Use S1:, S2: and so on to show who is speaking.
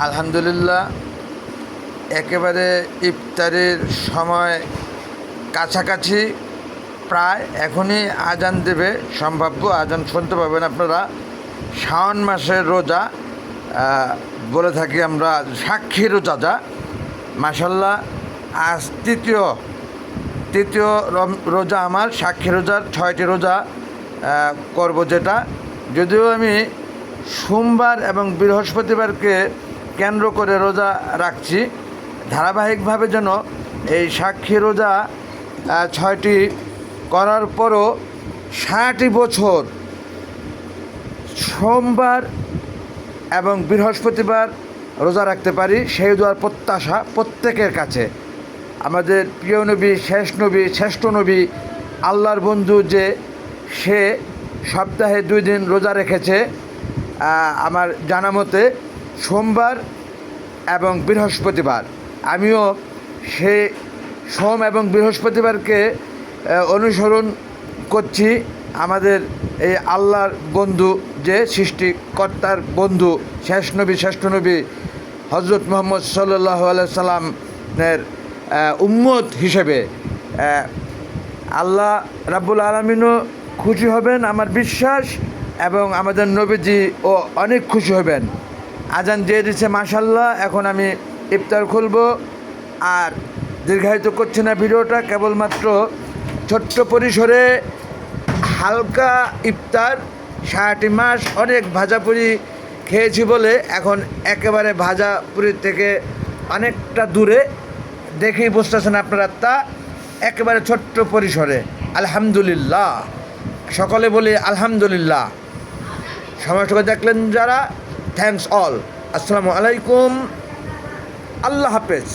S1: আলহামদুলিল্লাহ, একেবারে ইফতারের সময় কাছাকাছি, প্রায় এখনই আজান দেবে, সম্ভাব্য আজান শুনতে পাবেন আপনারা। শাওন মাসের রোজা বলে থাকি আমরা, সাক্ষী রোজা যা। মাশাল্লাহ, আজ তৃতীয় রোজা আমার, সাক্ষী রোজার 6টি রোজা করব, যেটা যদিও আমি সোমবার এবং বৃহস্পতিবারকে কেন্দ্র করে রোজা রাখছি। ধারাবাহিকভাবে যেন এই সাক্ষী রোজা 6টি করার পরও 60 বছর সোমবার এবং বৃহস্পতিবার রোজা রাখতে পারি, সেই দোয়ার প্রত্যাশা প্রত্যেকের কাছে। আমাদের প্রিয় নবী, শেষ নবী, শ্রেষ্ঠ নবী, আল্লাহর বন্ধু, যে সে সপ্তাহে 2 দিন রোজা রেখেছে আমার জানা মতে, সোমবার এবং বৃহস্পতিবার। আমিও সে সোম এবং বৃহস্পতিবারকে অনুসরণ করছি। আমাদের এই আল্লাহর বন্ধু, যে সৃষ্টিকর্তার বন্ধু, শেষ নবী, শ্রেষ্ঠ নবী হজরত মুহাম্মদ সাল্লাল্লাহু আলাইহি সাল্লামের উম্মত হিসেবে আল্লাহ রাব্বুল আলামিনও খুশি হবেন আমার বিশ্বাস, এবং আমাদের নবীজিও অনেক খুশি হবেন। আজান দিয়ে দিচ্ছে মাশাল্লাহ। এখন আমি ইফতার খুলব, আর দীর্ঘায়িত করছি না ভিডিওটা, কেবলমাত্র ছোট্ট পরিসরে হালকা ইফতার। 60 মাস অনেক ভাজাপুরি খেয়েছি বলে এখন একেবারে ভাজাপুরির থেকে অনেকটা দূরে, দেখেই বুঝতেছেন আপনারা। তা একেবারে ছোট্ট পরিসরে আলহামদুলিল্লাহ, সকলে বলি আলহামদুলিল্লাহ। সমাজকে দেখলেন যারা, থ্যাঙ্কস অল। আসসালামু আলাইকুম, আল্লাহ হাফেজ।